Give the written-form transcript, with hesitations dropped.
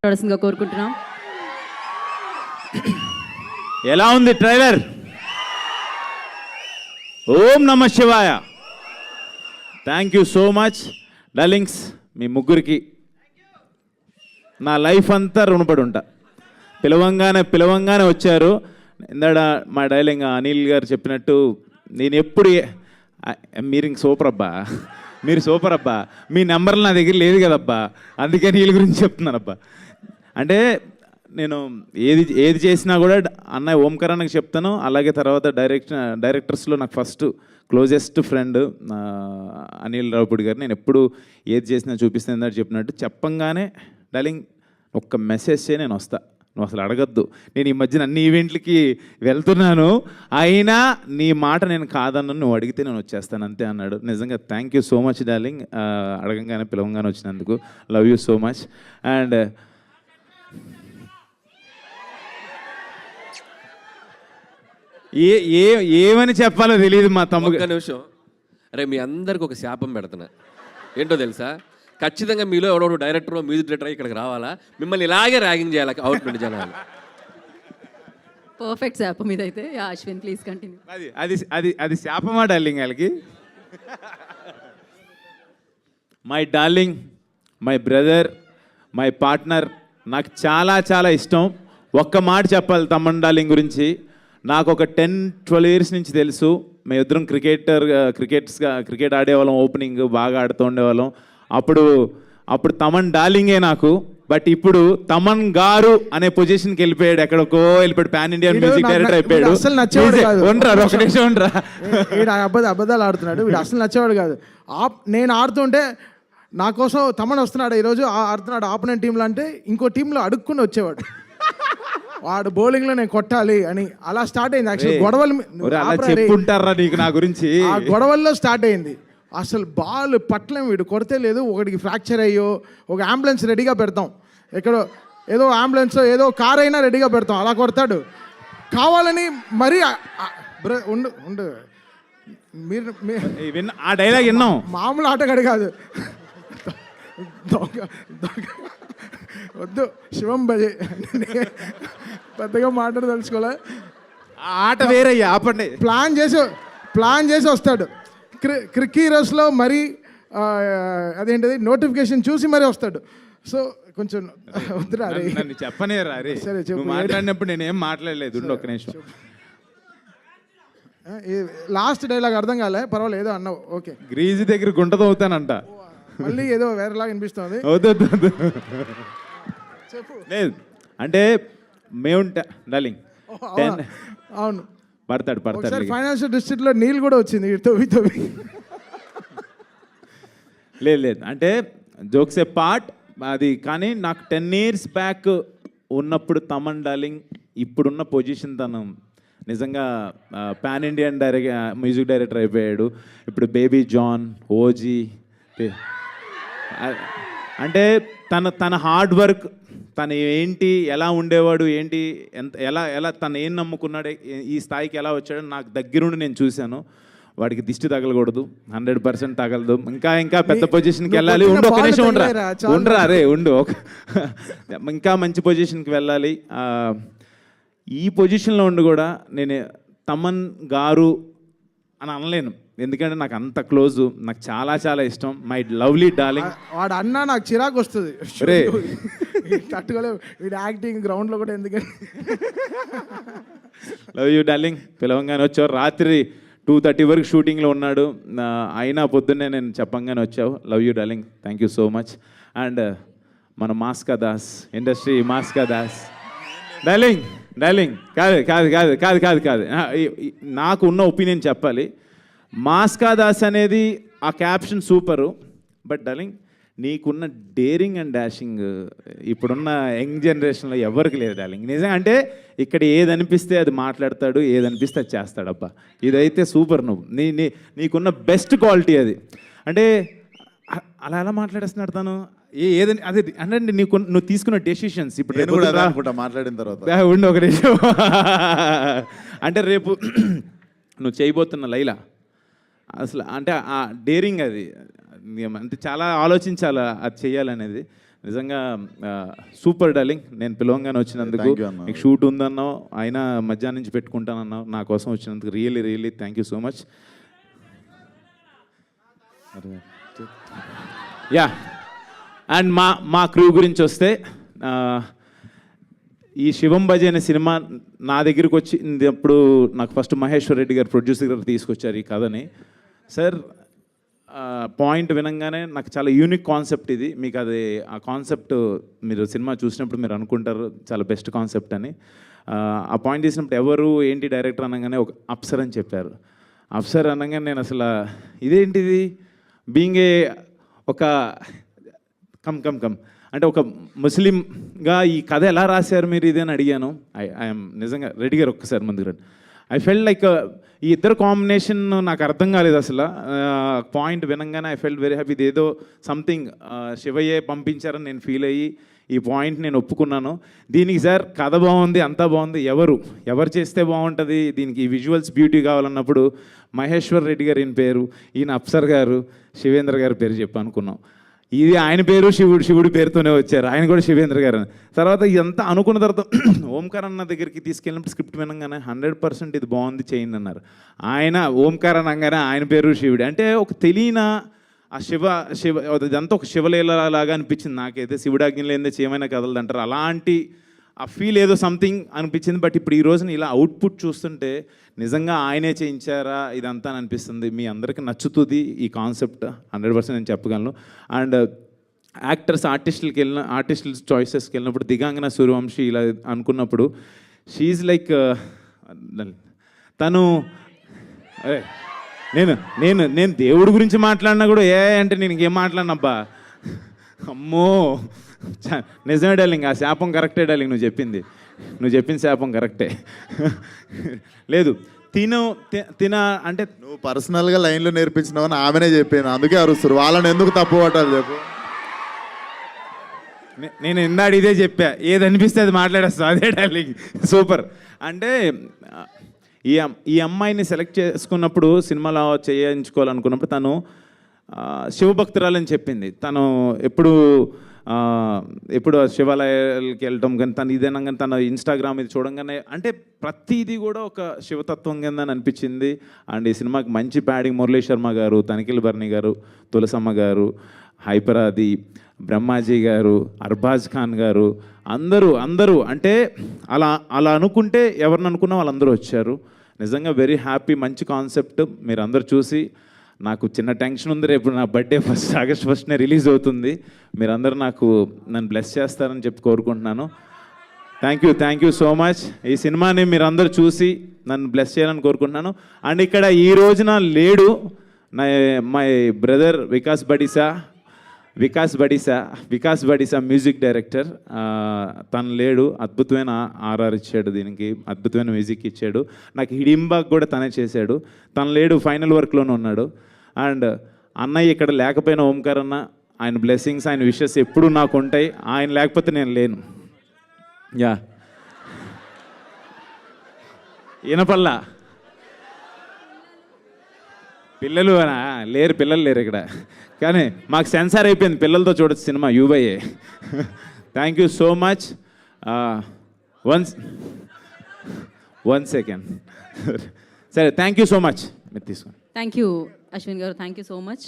మాట్లాడాల్సిందిగా కోరుకుంటున్నాం. ఎలా ఉంది ట్రైలర్? ఓం నమ శివాయ. Thank you so much darlings. మీ ముగ్గురికి నా లైఫ్ అంతా రుణపడి ఉంటా. పిలవంగానే వచ్చారు. ఇందాడ మా డైలింగ్ అనిల్ గారు చెప్పినట్టు నేను ఎప్పుడు మీరు ఇంక సూపర్ అబ్బా, మీరు సూపర్ అబ్బా, మీ నెంబర్లు నా దగ్గర లేదు కదబ్బా, అందుకని వీళ్ళ గురించి చెప్తున్నానబ్బా. అంటే నేను ఏది చేసినా కూడా అన్నయ్య ఓంకార్ అన్నకి చెప్తాను. అలాగే తర్వాత డైరెక్టర్స్లో నాకు first closest friend Anil Ravipudi గారు. నేను ఎప్పుడు ఏది చేసినా చూపిస్తాను ఇందాక చెప్పినట్టు. చెప్పంగానే డార్లింగ్ ఒక్క మెసేజ్ చేయి, నేను వస్తా, నువ్వు అసలు అడగద్దు. నేను ఈ మధ్యన అన్ని ఈవెంట్లకి వెళ్తున్నాను, అయినా నీ మాట నేను కాదన్నా, నువ్వు అడిగితే నేను వచ్చేస్తాను అంతే అన్నాడు. నిజంగా thank you so much darling, అడగంగానే పిలవంగానే వచ్చినందుకు. Love you so much. And ఏమని చెప్పాలో తెలియదు మా తమ్ముడు. ఒక్క నిమిషం, అరే మీ అందరికి ఒక శాపం పెడుతున్నా. ఏంటో తెలుసా? ఖచ్చితంగా మీలో ఎవడో డైరెక్టర్ మ్యూజిక్ డైరెక్టర్ ఇక్కడికి రావాలా, మిమ్మల్ని ఇలాగే ర్యాగింగ్ చేయాలి అవుట్ నుండి జనాలు. పర్ఫెక్ట్ శాపం ఇదైతే. Ashwin please continue. అది శాపమా డార్లింగ్ వాళ్ళకి? My darling, my brother, my partner, నాకు చాలా చాలా ఇష్టం. ఒక్క మాట చెప్పాలి తమ్మన్ డార్లింగ్ గురించి. నాకు ఒక 10-12 ఇయర్స్ నుంచి తెలుసు. మేమిద్దరం క్రికెట్ ఆడేవాళ్ళం, ఓపెనింగ్ బాగా ఆడుతూ ఉండేవాళ్ళం. అప్పుడు తమన్ డార్లింగే నాకు. బట్ ఇప్పుడు తమన్ గారు అనే పొజిషన్కి వెళ్ళిపోయాడు, ఎక్కడికో వెళ్ళిపోయాడు, పాన్ ఇండియా మ్యూజిక్ డైరెక్టర్ అయిపోయాడు. ఒక నిమిషం ఉండరా, అబద్ధాలు ఆడుతున్నాడు వీడు, అసలు నచ్చేవాడు కాదు. నేను ఆడుతుంటే నా కోసం తమన్ వస్తున్నాడు, ఈరోజు ఆడుతున్నాడు ఆపోనెంట్ టీంలో అంటే ఇంకో టీంలో అడుక్కుని వచ్చేవాడు. వాడు బౌలింగ్లో నేను కొట్టాలి అని అలా స్టార్ట్ అయింది. యాక్చువల్ గొడవలు చెప్పుంటారా నీకు నా గురించి? ఆ గొడవల్లో స్టార్ట్ అయింది. అసలు బాల్ పట్లం వీడు కొడితే లేదు, ఒకటికి ఫ్రాక్చర్ అయ్యో ఒక అంబులెన్స్ రెడీగా పెడతాం, ఎక్కడో ఏదో అంబులెన్స్ ఏదో కార్ అయినా రెడీగా పెడతాం, అలా కొడతాడు కావాలని. మరీ ఉండు మీరు ఆ డైలాగ్ విన్నాం. మామూలు ఆటగాడు కాదు, వద్దు శివం భజే, పెద్దగా మాట్లాడదలుచుకోలే. ఆట వేరయ్యా, ఆపండి. ప్లాన్ చేసి వస్తాడు. క్రిక్ హీరోస్లో మరీ అదేంటిది నోటిఫికేషన్ చూసి మరీ వస్తాడు. సో కొంచెం వద్దురా రే, చెప్పనేరా రే. సరే చెప్పు. మాట్లాడినప్పుడు నేనేం మాట్లాడలేదు, ఒక్క నిమిషం. లాస్ట్ డైలాగ్ అర్థం కాలే, పర్వాలేదు ఏదో అన్నావు, ఓకే. గ్రీజు దగ్గర గుంటతో అవుతానంట, మళ్ళీ ఏదో వేరేలాగా అనిపిస్తుంది. చెప్పు. లేదు అంటే మేము డార్లింగ్ అవును పడతాడు. ఫైనాన్షియల్ డిస్ట్రిక్ట్లో నీళ్ళు కూడా వచ్చింది తవ్వి. లేదు అంటే జోక్స్ ఏ పార్ట్ అది. కానీ నాకు 10 years బ్యాక్ ఉన్నప్పుడు తమన్ డార్లింగ్, ఇప్పుడున్న పొజిషన్ తను నిజంగా పాన్ ఇండియన్ మ్యూజిక్ డైరెక్టర్ అయిపోయాడు. ఇప్పుడు బేబీ జాన్, ఓజీ, అంటే తన హార్డ్ వర్క్, తను ఏంటి, ఎలా ఉండేవాడు, ఏంటి, ఎలా తను ఏం నమ్ముకున్నాడు, ఈ స్థాయికి ఎలా వచ్చాడో నాకు దగ్గరుండి నేను చూశాను. వాడికి దిష్టి తగలకూడదు, 100% తగలదు. ఇంకా పెద్ద పొజిషన్కి వెళ్ళాలి. ఒక నిమిషం ఉండరా రే, ఉండు. ఇంకా మంచి పొజిషన్కి వెళ్ళాలి. ఈ పొజిషన్లో ఉండి కూడా నేను తమన్ గారు అని అనలేను, ఎందుకంటే నాకు అంత క్లోజ్, నాకు చాలా చాలా ఇష్టం. My lovely darling. వాడు అన్నా నాకు చిరాకు వస్తుంది రే, తట్టుకోలేవు వీడు యాక్టింగ్ గ్రౌండ్లో కూడా. ఎందుకంటే లవ్ యూ డార్లింగ్. పిలవంగానే వచ్చావు. రాత్రి 2:30 వరకు షూటింగ్లో ఉన్నాడు, అయినా పొద్దున్నే నేను చెప్పంగానే వచ్చావు. Love you darling, thank you so much. And మన మాస్కా దాస్, ఇండస్ట్రీ మాస్కా దాస్. డార్లింగ్ కాదు, నాకు ఉన్న ఒపీనియన్ చెప్పాలి. మాస్కా దాస్ అనేది ఆ క్యాప్షన్ సూపరు. బట్ డార్లింగ్, నీకున్న డేరింగ్ అండ్ డాషింగ్ ఇప్పుడున్న యంగ్ జనరేషన్లో ఎవరికి లేదు డార్లింగ్. నిజంగా అంటే ఇక్కడ ఏది అనిపిస్తే అది మాట్లాడతాడు, ఏది అనిపిస్తే అది చేస్తాడబ్బా. ఇదైతే సూపర్. నీకున్న బెస్ట్ క్వాలిటీ అది. అంటే అలా ఎలా మాట్లాడేస్తున్నాడు తను, ఏదని అది అంటే నువ్వు తీసుకున్న డెసిషన్స్. ఇప్పుడు మాట్లాడిన తర్వాత ఉండి ఒక నిమిషం. అంటే రేపు నువ్వు చేయబోతున్న లైలా అసలు అంటే ఆ డేరింగ్, అది అంటే చాలా ఆలోచించాలి అది చేయాలనేది. నిజంగా సూపర్ డార్లింగ్. నేను పిలవంగానే వచ్చినందుకు, Thank you అన్న. మీకు షూట్ ఉందన్నావు, అయినా మధ్యాహ్నం నుంచి పెట్టుకుంటానన్నావు, నా కోసం వచ్చినందుకు really really thank you so much. Yeah, and మా క్రూ గురించి వస్తే, ఈ శివం బజే అనే సినిమా నా దగ్గరికి వచ్చినప్పుడు నాకు ఫస్ట్ మహేశ్వర్ రెడ్డి గారు ప్రొడ్యూసర్ గారు తీసుకొచ్చారు ఈ కథని. సార్ పాయింట్ వినంగానే నాకు చాలా యూనిక్ కాన్సెప్ట్ ఇది, మీకు అది ఆ కాన్సెప్ట్ మీరు సినిమా చూసినప్పుడు మీరు అనుకుంటారు చాలా బెస్ట్ కాన్సెప్ట్ అని. ఆ పాయింట్ తీసినప్పుడు ఎవరు ఏంటి డైరెక్టర్ అనగానే ఒక అప్సర్ అని చెప్పారు. అప్సర్ అనగానే నేను అసలు ఇదేంటిది బీయింగ్ ఏ ఒక కమ్ అంటే ఒక ముస్లింగా ఈ కథ ఎలా రాశారు మీరు ఇది అని అడిగాను. ఐఎమ్ నిజంగా రెడ్డి గారు ఒక్కసారి ముందుకు రండి. ఐ ఫెల్ట్ లైక్ ఈ ఇద్దరు కాంబినేషన్ నాకు అర్థం కాలేదు అసలు. పాయింట్ వినంగానే ఐ ఫెల్ట్ వెరీ హ్యాపీ. ఇదేదో సంథింగ్ శివయ్యే పంపించారని నేను ఫీల్ అయ్యి ఈ పాయింట్ నేను ఒప్పుకున్నాను. దీనికి సార్ కథ బాగుంది, అంతా బాగుంది, ఎవరు చేస్తే బాగుంటుంది, దీనికి విజువల్స్ బ్యూటీ కావాలన్నప్పుడు మహేశ్వర్ రెడ్డి గారు ఈయన పేరు, ఈయన అప్సర్ గారు, శివేంద్ర గారి పేరు చెప్పి అనుకున్నాం. ఇది ఆయన పేరు శివుడి పేరుతోనే వచ్చారు, ఆయన కూడా శివేంద్ర గారు. తర్వాత ఇదంతా అనుకున్న తర్వాత ఓంకార్ అన్న దగ్గరికి తీసుకెళ్ళినప్పుడు స్క్రిప్ట్ వినగానే 100% ఇది బాగుంది చేయండి అన్నారు. ఆయన ఓంకార్ అనగానే ఆయన పేరు శివుడు. అంటే ఒక తెలియన ఆ శివ ఇదంతా ఒక శివలీలలాగా అనిపించింది నాకైతే. శివుడాజ్ఞలు ఏందో చేయమైనా కదలదు అంటారు, అలాంటి ఆ ఫీల్ ఏదో సంథింగ్ అనిపించింది. బట్ ఇప్పుడు ఈ రోజున ఇలా అవుట్పుట్ చూస్తుంటే నిజంగా ఆయనే చేయించారా ఇదంతా అని అనిపిస్తుంది. మీ అందరికీ నచ్చుతుంది ఈ కాన్సెప్ట్ 100% నేను చెప్పగలను. అండ్ ఆర్టిస్టుల చాయిసెస్కి వెళ్ళినప్పుడు దిగాంగన సూర్యవంశీ ఇలా అనుకున్నప్పుడు షీఈ్ లైక్ తను నేను దేవుడి గురించి మాట్లాడినా కూడా అంటే నేను ఇంకేం మాట్లాడినబ్బా, అమ్మో నిజమే డార్లింగ్, ఆ శాపం కరెక్టే డార్లింగ్, నువ్వు చెప్పిన శాపం కరెక్టే. లేదు తిన అంటే నువ్వు పర్సనల్గా లైన్లో నేర్పించినావని ఆమెనే చెప్పాను, అందుకే అరుస్తారు. వాళ్ళని ఎందుకు తప్పు పట్టాలి చెప్పు. నేను ఇందాడు ఇదే చెప్పా, ఏది అనిపిస్తే అది మాట్లాడేస్తా, అదే డార్లింగ్ సూపర్. అంటే ఈ అమ్మాయిని సెలెక్ట్ చేసుకున్నప్పుడు సినిమాలో చేయించుకోవాలనుకున్నప్పుడు తను శివభక్తురాలని చెప్పింది. తను ఎప్పుడు శివాలయాలకి వెళ్ళటం కానీ తను ఇదేనా కానీ తన ఇన్స్టాగ్రామ్ ఇది చూడంగానే అంటే ప్రతిదీ కూడా ఒక శివతత్వం కింద అనిపించింది. అండ్ ఈ సినిమాకి మంచి ప్యాడింగ్ మురళీ శర్మ గారు, తనిఖీల్ బర్ని గారు, తులసమ్మ గారు, హైపరాది, బ్రహ్మాజీ గారు, అర్బాజ్ ఖాన్ గారు, అందరూ అంటే అలా అనుకుంటే ఎవరిని అనుకున్నా వాళ్ళందరూ వచ్చారు. నిజంగా వెరీ హ్యాపీ. మంచి కాన్సెప్ట్. మీరు అందరూ చూసి, నాకు చిన్న టెన్షన్ ఉంది, రేపు నా బర్త్డే ఆగస్ట్ 1నే రిలీజ్ అవుతుంది. మీరందరూ నన్ను బ్లెస్ చేస్తారని చెప్పి కోరుకుంటున్నాను. Thank you so much. ఈ సినిమాని మీరందరూ చూసి నన్ను బ్లెస్ చేయాలని కోరుకుంటున్నాను. అండ్ ఇక్కడ ఈ రోజున లేడు my brother Vikas Badisa music director. తను లేడు. అద్భుతమైన ఆర్ఆర్ ఇచ్చాడు, దీనికి అద్భుతమైన మ్యూజిక్ ఇచ్చాడు. నాకు హిడింబాగ్ కూడా తనే చేశాడు. తను లేడు, ఫైనల్ వర్క్లోనే ఉన్నాడు. అండ్ అన్నయ్య ఇక్కడ లేకపోయినా ఓంకార్ అన్న, ఆయన బ్లెస్సింగ్స్, ఆయన విషెస్ ఎప్పుడూ నాకు ఉంటాయి. ఆయన లేకపోతే నేను లేను. యా ఈనపల్లా పిల్లలు లేరు ఇక్కడ, కానీ మాకు సెన్సార్ అయిపోయింది, పిల్లలతో చూడొచ్చు cinema యూబైఏ. Thank you so much. One second సరే, థ్యాంక్ యూ సో మచ్. మీరు తీసుకోండి. థ్యాంక్ యూ అశ్విన్ గారు, థ్యాంక్ యూ సో మచ్.